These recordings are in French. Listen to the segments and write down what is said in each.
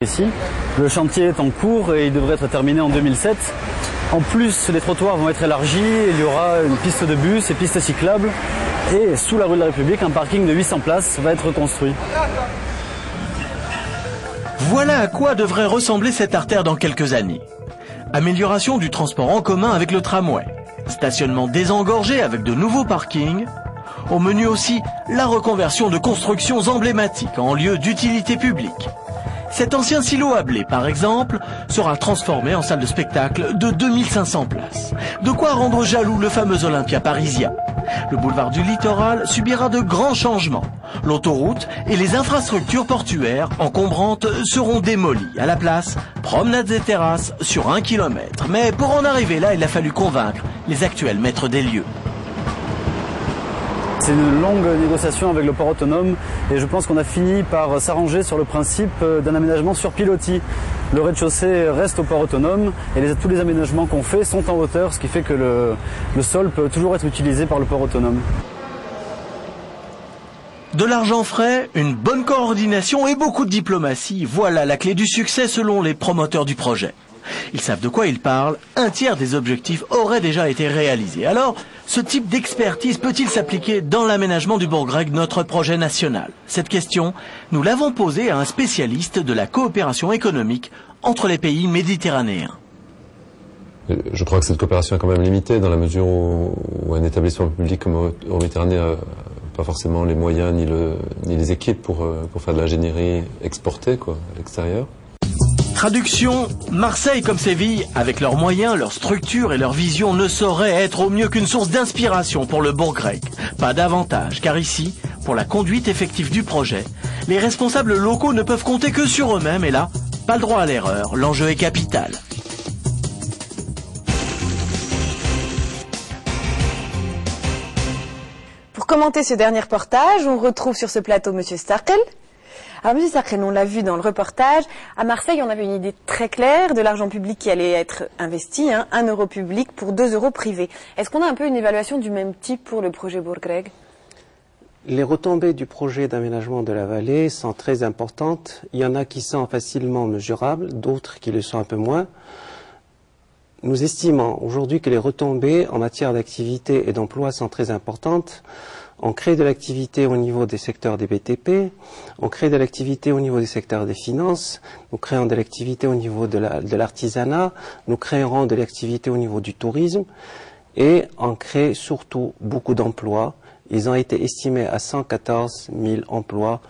Ici, le chantier est en cours et il devrait être terminé en 2007. En plus, les trottoirs vont être élargis, il y aura une piste de bus et piste cyclable. Et sous la rue de la République, un parking de 800 places va être construit. Voilà à quoi devrait ressembler cette artère dans quelques années. Amélioration du transport en commun avec le tramway. Stationnement désengorgé avec de nouveaux parkings. Au menu aussi, la reconversion de constructions emblématiques en lieux d'utilité publique. Cet ancien silo à blé, par exemple, sera transformé en salle de spectacle de 2500 places. De quoi rendre jaloux le fameux Olympia parisien. Le boulevard du Littoral subira de grands changements. L'autoroute et les infrastructures portuaires encombrantes seront démolies. À la place, promenades et terrasses sur 1 kilomètre. Mais pour en arriver là, il a fallu convaincre les actuels maîtres des lieux. C'est une longue négociation avec le port autonome et je pense qu'on a fini par s'arranger sur le principe d'un aménagement sur pilotis. Le rez-de-chaussée reste au port autonome et tous les aménagements qu'on fait sont en hauteur, ce qui fait que le sol peut toujours être utilisé par le port autonome. De l'argent frais, une bonne coordination et beaucoup de diplomatie, voilà la clé du succès selon les promoteurs du projet. Ils savent de quoi ils parlent, un tiers des objectifs auraient déjà été réalisés. Alors, ce type d'expertise peut-il s'appliquer dans l'aménagement du Bourg-Grec, notre projet national? Cette question, nous l'avons posée à un spécialiste de la coopération économique entre les pays méditerranéens. Je crois que cette coopération est quand même limitée dans la mesure où un établissement public comme Euroméditerranée n'a pas forcément les moyens ni les équipes pour faire de l'ingénierie exportée à l'extérieur. Traduction, Marseille comme Séville, avec leurs moyens, leurs structures et leur vision, ne saurait être au mieux qu'une source d'inspiration pour le Bourg-Grec. Pas davantage, car ici, pour la conduite effective du projet, les responsables locaux ne peuvent compter que sur eux-mêmes et là, pas le droit à l'erreur, l'enjeu est capital. Pour commenter ce dernier reportage, on retrouve sur ce plateau M. Starkel. Alors, M. Starkel, on l'a vu dans le reportage, à Marseille, on avait une idée très claire de l'argent public qui allait être investi, 1 euro public pour 2 euros privés. Est-ce qu'on a un peu une évaluation du même type pour le projet Bourg-Grec? Les retombées du projet d'aménagement de la vallée sont très importantes. Il y en a qui sont facilement mesurables, d'autres qui le sont un peu moins. Nous estimons aujourd'hui que les retombées en matière d'activité et d'emploi sont très importantes. On crée de l'activité au niveau des secteurs des BTP, on crée de l'activité au niveau des secteurs des finances, nous créons de l'activité au niveau de l'artisanat, nous créerons de l'activité au niveau du tourisme et on crée surtout beaucoup d'emplois. Ils ont été estimés à 114 000 emplois.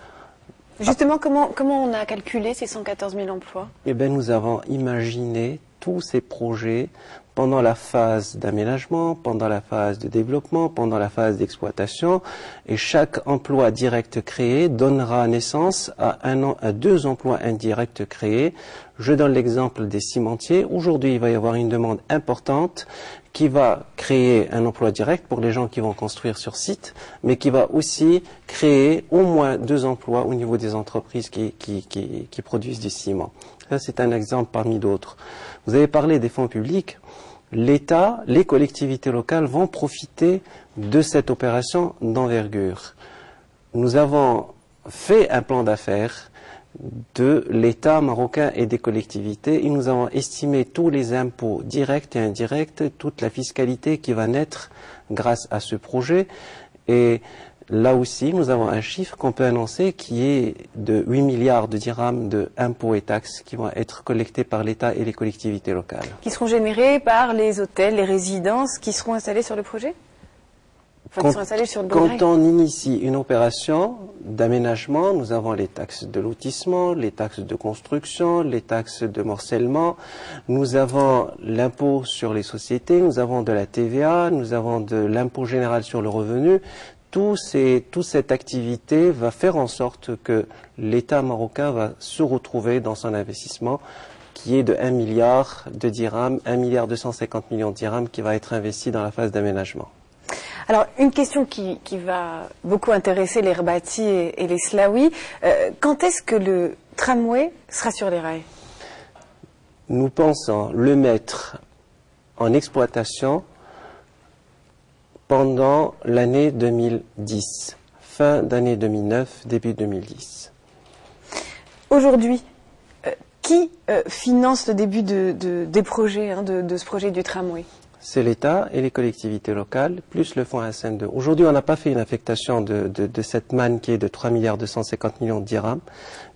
Justement, comment on a calculé ces 114 000 emplois? Eh bien, nous avons imaginé tous ces projets pendant la phase d'aménagement, pendant la phase de développement, pendant la phase d'exploitation, et chaque emploi direct créé donnera naissance à 2 emplois indirects créés. Je donne l'exemple des cimentiers. Aujourd'hui, il va y avoir une demande importante qui va créer un emploi direct pour les gens qui vont construire sur site, mais qui va aussi créer au moins 2 emplois au niveau des entreprises qui produisent du ciment. Ça, c'est un exemple parmi d'autres. Vous avez parlé des fonds publics. L'État, les collectivités locales vont profiter de cette opération d'envergure. Nous avons fait un plan d'affaires de l'État marocain et des collectivités et nous avons estimé tous les impôts directs et indirects, toute la fiscalité qui va naître grâce à ce projet. Et là aussi, nous avons un chiffre qu'on peut annoncer qui est de 8 milliards de dirhams d'impôts et taxes qui vont être collectés par l'État et les collectivités locales. Qui seront générés par les hôtels, les résidences qui seront installés sur le projet? Enfin, qui seront installés sur le Bourg-Grec. Quand on initie une opération d'aménagement, nous avons les taxes de lotissement, les taxes de construction, les taxes de morcellement, nous avons l'impôt sur les sociétés, nous avons de la TVA, nous avons de l'impôt général sur le revenu. Toute cette activité va faire en sorte que l'État marocain va se retrouver dans son investissement qui est de 1 milliard de dirhams, 1 milliard 250 millions de dirhams qui va être investi dans la phase d'aménagement. Alors, une question qui va beaucoup intéresser les Rbati et les Slaouis. Quand est-ce que le tramway sera sur les rails? Nous pensons le mettre en exploitation pendant l'année 2010, fin d'année 2009, début 2010. Aujourd'hui, qui finance le début des projets, hein, de ce projet du tramway? C'est l'État et les collectivités locales, plus le fonds SN2. Aujourd'hui, on n'a pas fait une affectation de cette manne qui est de 3,250 milliards de dirhams.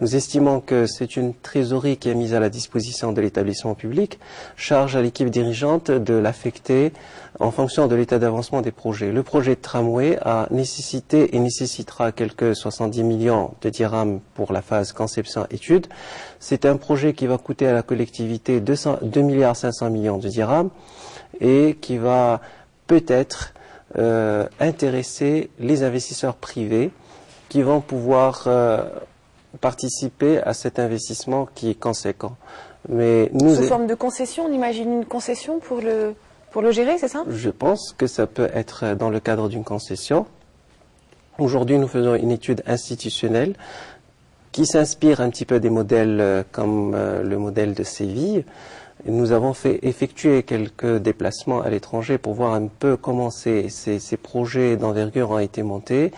Nous estimons que c'est une trésorerie qui est mise à la disposition de l'établissement public, charge à l'équipe dirigeante de l'affecter en fonction de l'état d'avancement des projets. Le projet de tramway a nécessité et nécessitera quelques 70 millions de dirhams pour la phase conception-étude. C'est un projet qui va coûter à la collectivité 2,5 milliards de dirhams, et qui va peut-être intéresser les investisseurs privés qui vont pouvoir participer à cet investissement qui est conséquent. Mais nous, sous forme de concession, on imagine une concession pour le gérer, c'est ça? Je pense que ça peut être dans le cadre d'une concession. Aujourd'hui, nous faisons une étude institutionnelle qui s'inspire un petit peu des modèles comme le modèle de Séville. Nous avons effectué quelques déplacements à l'étranger pour voir un peu comment ces projets d'envergure ont été montés.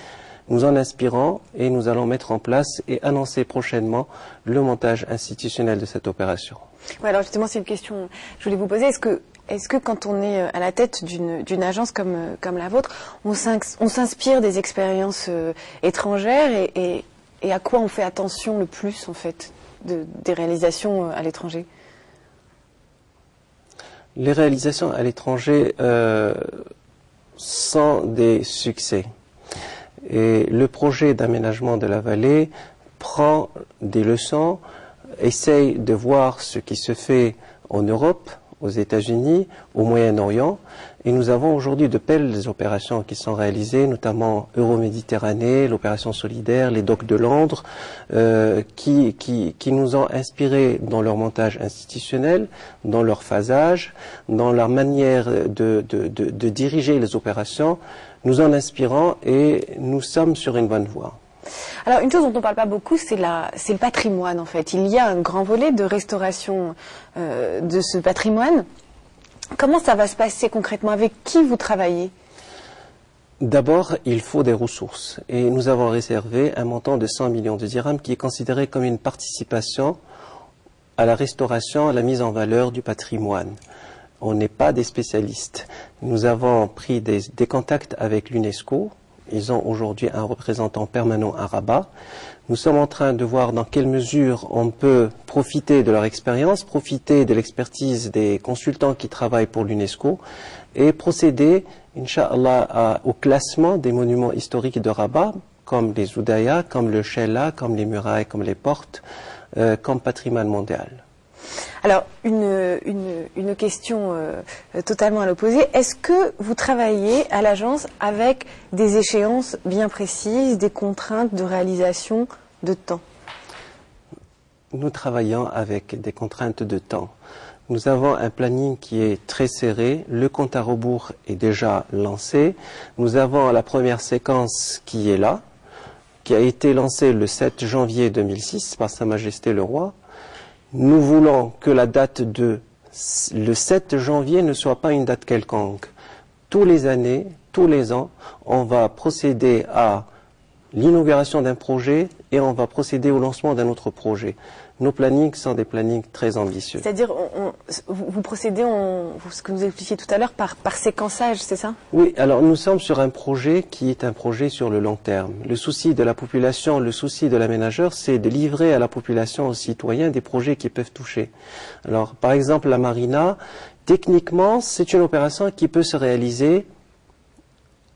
Nous en inspirons et nous allons mettre en place et annoncer prochainement le montage institutionnel de cette opération. Ouais, alors justement, c'est une question que je voulais vous poser. Est-ce que quand on est à la tête d'une agence comme la vôtre, on s'inspire des expériences étrangères et à quoi on fait attention le plus en fait des réalisations à l'étranger? Les réalisations à l'étranger sont des succès. Et le projet d'aménagement de la vallée prend des leçons, essaye de voir ce qui se fait en Europe, aux États-Unis, au Moyen-Orient. Et nous avons aujourd'hui de belles opérations qui sont réalisées, notamment Euroméditerranée, l'opération solidaire, les docks de Londres, qui nous ont inspirés dans leur montage institutionnel, dans leur phasage, dans leur manière de diriger les opérations. Nous en inspirons et nous sommes sur une bonne voie. Alors, une chose dont on ne parle pas beaucoup, c'est le patrimoine, en fait. Il y a un grand volet de restauration de ce patrimoine. Comment ça va se passer concrètement? Avec qui vous travaillez? D'abord, il faut des ressources. Et nous avons réservé un montant de 100 millions de dirhams qui est considéré comme une participation à la restauration, à la mise en valeur du patrimoine. On n'est pas des spécialistes. Nous avons pris des contacts avec l'UNESCO. Ils ont aujourd'hui un représentant permanent à Rabat. Nous sommes en train de voir dans quelle mesure on peut profiter de leur expérience, profiter de l'expertise des consultants qui travaillent pour l'UNESCO et procéder, Inch'Allah, au classement des monuments historiques de Rabat, comme les Oudaya, comme le Shella, comme les murailles, comme les portes, comme patrimoine mondial. Alors, une question totalement à l'opposé. Est-ce que vous travaillez à l'agence avec des échéances bien précises, des contraintes de réalisation de temps? Nous travaillons avec des contraintes de temps. Nous avons un planning qui est très serré. Le compte à rebours est déjà lancé. Nous avons la première séquence qui est là, qui a été lancée le 7 janvier 2006 par Sa Majesté le Roi. Nous voulons que la date de le 7 janvier ne soit pas une date quelconque. Tous les années, tous les ans, on va procéder à l'inauguration d'un projet et on va procéder au lancement d'un autre projet. Nos plannings sont des plannings très ambitieux. C'est-à-dire, vous procédez, ce que vous expliquiez tout à l'heure, par séquençage, c'est ça? Oui, alors nous sommes sur un projet qui est un projet sur le long terme. Le souci de la population, le souci de l'aménageur, c'est de livrer à la population, aux citoyens, des projets qui peuvent toucher. Alors, par exemple, la marina, techniquement, c'est une opération qui peut se réaliser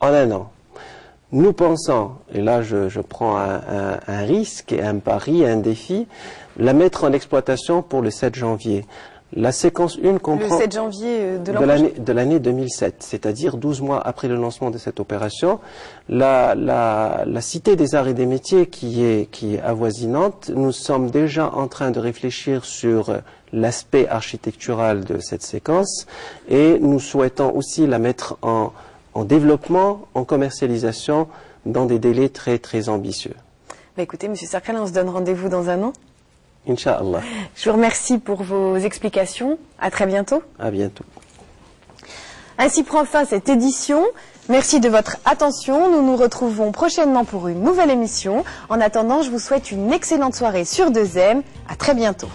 en un an. Nous pensons, et là je prends un risque, un pari, un défi, la mettre en exploitation pour le 7 janvier. La séquence 1 comprend... Le 7 janvier de l'année 2007, c'est-à-dire 12 mois après le lancement de cette opération. La Cité des Arts et des Métiers qui est avoisinante, nous sommes déjà en train de réfléchir sur l'aspect architectural de cette séquence et nous souhaitons aussi la mettre en développement, en commercialisation, dans des délais très très ambitieux. Bah écoutez, Monsieur Sarkal, on se donne rendez-vous dans un an. Inch'Allah. Je vous remercie pour vos explications. À très bientôt. À bientôt. Ainsi prend fin cette édition. Merci de votre attention. Nous nous retrouvons prochainement pour une nouvelle émission. En attendant, je vous souhaite une excellente soirée sur 2M. À très bientôt.